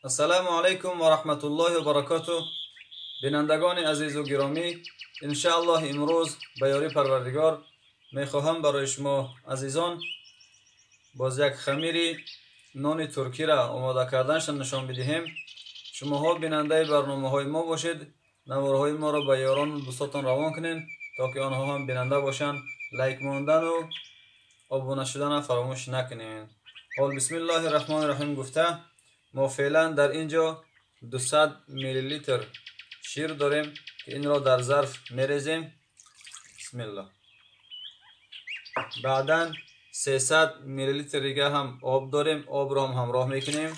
السلام علیکم و رحمت الله و برکاته. بینندگان عزیز و گرامی، انشاءالله امروز به یاری پروردگار میخواهم برای شما عزیزان باز یک خمیر نان ترکی را آماده کردنش نشان بدهیم. شماها بیننده برنامه های ما باشید، نواره های ما را به یاران و دوستاتان روان کنین تا که آنها هم بیننده باشند. لایک ماندن و آبونه شدن فراموش نکنین. حال بسم الله الرحمن الرحیم گفته ما فعلا در اینجا 200 میلی لیتر شیر داریم که این را در ظرف میریزیم. بسم الله. بعدا 300 میلی لیتر دیگه هم آب داریم، آب را هم همراه میکنیم.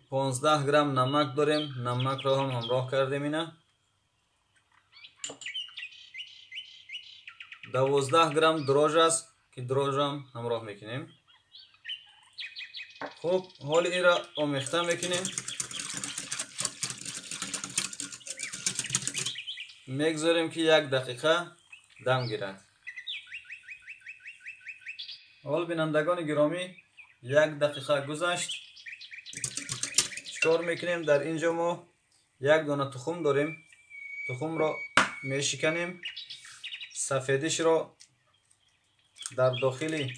15 گرم نمک داریم، نمک را هم همراه کردیم. اینه 12 گرم دروژ است که دروژ هم همراه میکنیم. خب حال این را آمیخته میکنیم، میگذاریم که 1 دقیقه دم گیرد. حال بینندگان گرامی 1 دقیقه گذشت. چکار میکنیم؟ در اینجا ما 1 دانه تخم داریم، تخم را میشکنیم، سفیدش را در داخل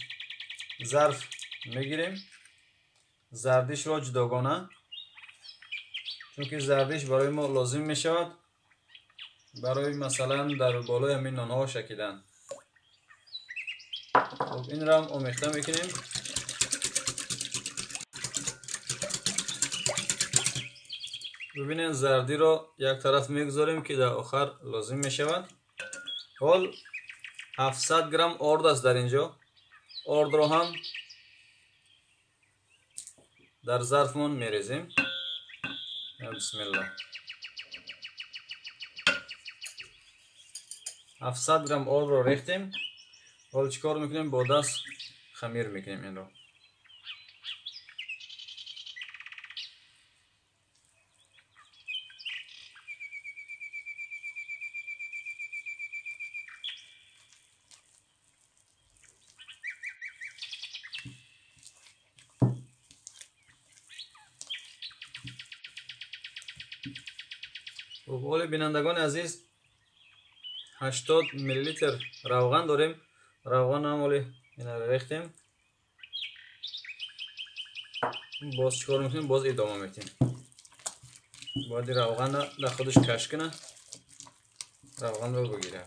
ظرف میگیریم، زردش را جداگانه، چون که زردش برای ما لازم میشود برای مثلا در بالای همین نانها شکیدن. خب این را هم آمیخته میکنیم. ببینید زردی را یک طرف میگذاریم که در آخر لازم میشود. حال 700 گرم آرد است در اینجا. آرد را هم در ظرفمون میریزیم. بسم الله. 700 گرم آرد را ریختیم. حال چیکار میکنیم؟ با دست خمیر میکنیم این را. حال بینندگان عزیز 80 میلی لیتر روغن داریم. روغن هم حالی این را ریختیم. باز چیکار میکنیم؟ باز ادامه میتیم. باید روغن در خودش کش کنه، روغن رو بگیره.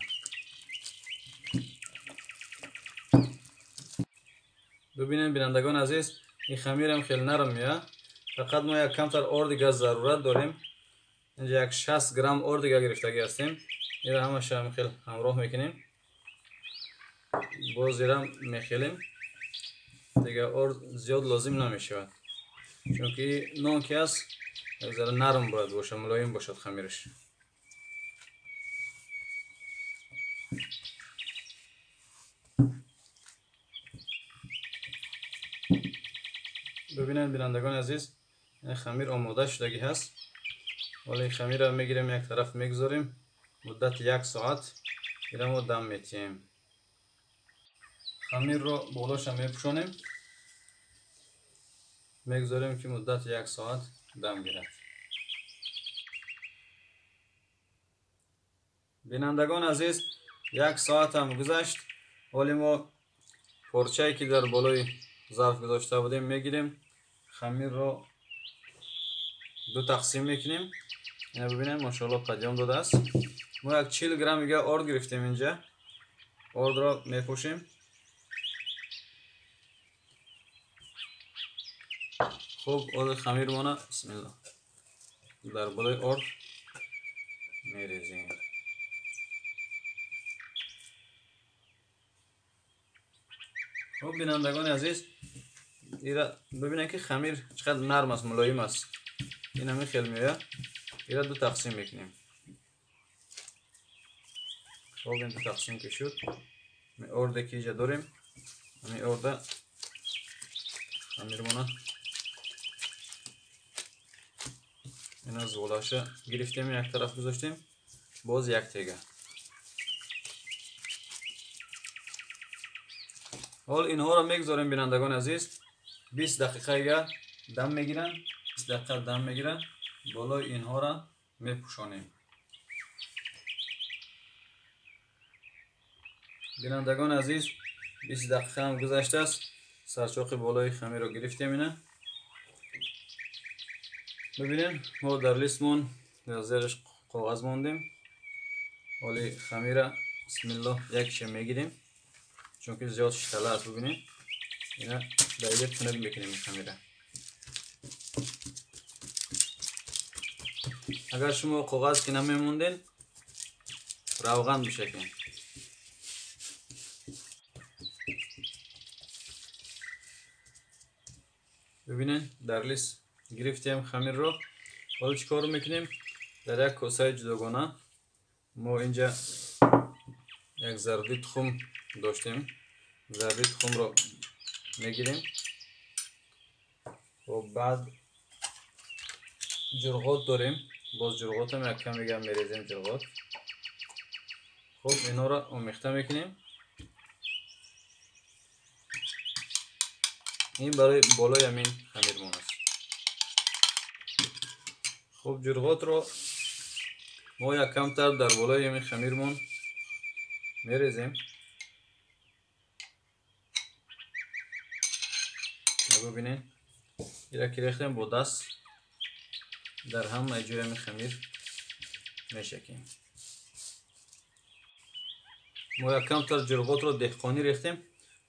ببینید بینندگان عزیز این خمیر هم خیلی نرم میاد. فقط ما یک کمتر آرد دیگه ضرورت داریم. اینجا یک 60 گرم آرد دیگه گرفتگی هستیم. این را همش هم خیلی همراه میکنیم. باز این را میخیلیم دیگه. آرد زیاد لازم نمیشود چون که نان که است یک ذره نرم باید باشه، ملایم باشد خمیرش. ببینید بینندگان عزیز این خمیر آماده شدگی هست. ولی خمیر را میگیریم یک طرف میگذاریم مدت 1 ساعت این را دم میتیم. خمیر را بالاش هم میپوشانیم، میگذاریم که مدت 1 ساعت دم گیرد. بینندگان عزیز 1 ساعت هم گذشت. ولی ما پارچه‌ای که در بالای ظرف گذاشته بودیم میگیریم، خمیر را 2 تقسیم میکنیم. اینا ببینید ماشاءالله قدیان داده است. ما یک 40 گرم دیگه آرد گرفتیم اینجا. آرد را میپوشیم. خب آرد خمیر مانه بسم الله در بالای آرد میریزیم. خب بینندگان عزیز ایرا ببینید که خمیر چقدر نرم است، ملایم است. این همین خیلی میاد. ایرا 2 تقسیم میکنیم. خب این 2 تقسیم که شد، می آرد که اینجا داریم، همین آرد خمیر مانه این از زولاشه گرفتیم یک طرف گذاشتیم. باز یک تیگه. حال اینها را میگذاریم بینندگان عزیز 20 دقیقه دم میگیرن. 20 دقیقه دم میگیرن. بالای اینها را میپوشانیم. بینندگان عزیز 20 دقیقه هم گذشته است. سرچاق بالای خمیر رو گرفتیم. اینه ببینید ما در لیستمون در زیرش کاغذ موندیم. ولی خمیر بسم الله یکش میگیریم چون که زیاد شتله است. ببینید اینا دایره تونه میکنیم خمیره. اگر شما کاغذ که نمیموندین روغن بشکین. ببینید در لیست گرفتیم خمیر رو. حالا چیکار میکنیم؟ در یک کاسه جداگانه ما اینجا یک زردی تخم داشتیم. زردی تخم رو میگیریم و بعد جرغات داریم. باز جرغات هم یک کمی هم میریزیم جرغات. خب اینا رو آمیخته میکنیم. این برای بالای همین خمیرمون است. خب جرغات رو ما یک کمتر در بالای همین خمیرمون میریزیم. ببینید اینا که ریختیم با دست در هم جای همین خمیر میشکیم. ما یک کمتر جرغات رو دهقانی ریختیم.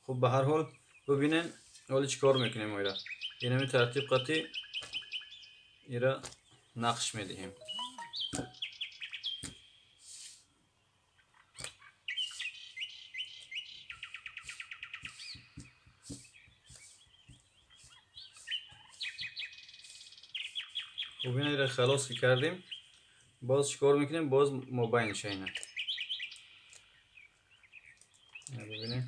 خب به هر حال ببینید حالا چیکار میکنیم؟ اینا این همین ترتیب قطعی اینا نقش میدهیم. خب اینا خلاص که کردیم باز چیکار میکنیم؟ باز مبینش اینا ببینید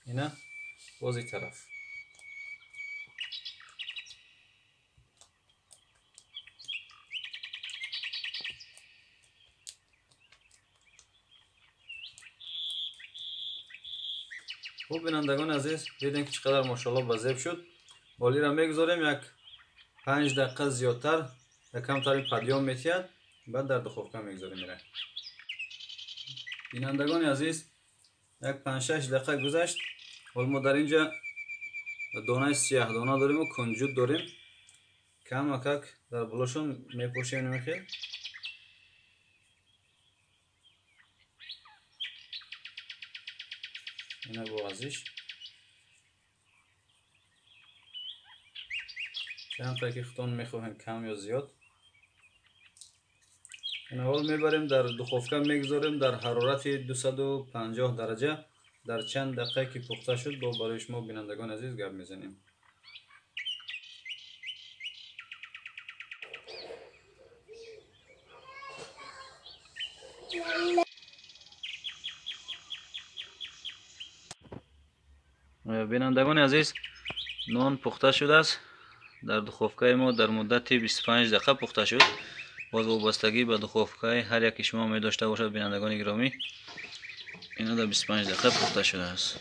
اینا باز این طرف. خوب بینندگان عزیز دیدین که چقدر ماشاءالله بزیب شد. بالی را میگذاریم یک 5 دقیقه زیادتر یک کمتر پدیام میتید بعد در دخوفکه میگذاریم. میره بینندگان عزیز یک 5-6 دقیقه گذشت. حالا ما در اینجا دانه سیاه دانه داریم و کنجد داریم. کم کک در بلاشون میپوشیم. نمیخیر اینه با ازش چند تا که خودتون میخواهیم کم یا زیاد. این حال میبریم در دخوفکه میگذاریم در حرارت 250 درجه. در چند دقیقه که پخته شد با برای شما بینندگان عزیز گپ میزنیم. بینندگان عزیز نان پخته شده است. در دخوفکه ما در مدت 25 دقیقه پخته شد. باز وابستگی به دخوفکه هر یک شما می داشته باشد بینندگان گرامی. اینا در 25 دقیقه پخته شده است.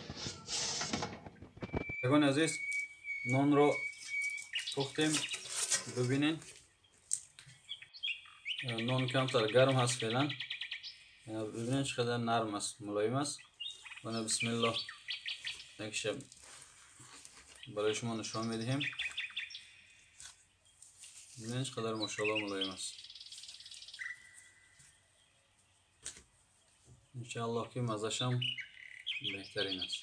بینندگان عزیز نان رو پختیم. ببینین نان کمتر گرم هست فعلا. ببینین چقدر نرم است ملایم است. و بسم الله یک شب برای شما نشان میدهیم. ببینید چقدر ماشاءالله ملایم است. انشاءالله که مزه‌ش هم بهترین است.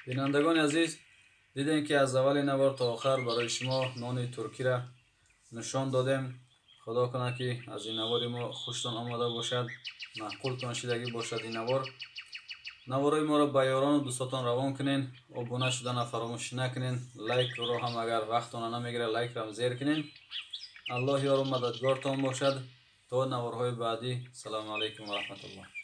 بینندگان عزیز دیدین که از اول نوار تا آخر برای شما نان ترکی را نشان دادیم. خدا کنه که از این نوار ما خوشتان آمده باشد، معقولتان شدگی باشد. این نوارای ما را به یاران و دوستان روان کنین. ابونه شدن فراموش نکنین. لایک رو هم اگر وقتتان نمیگیره لایک رو هم زیر کنین. الله یار و مددگارتان باشد تا نوارهای بعدی. سلام علیکم و رحمت الله.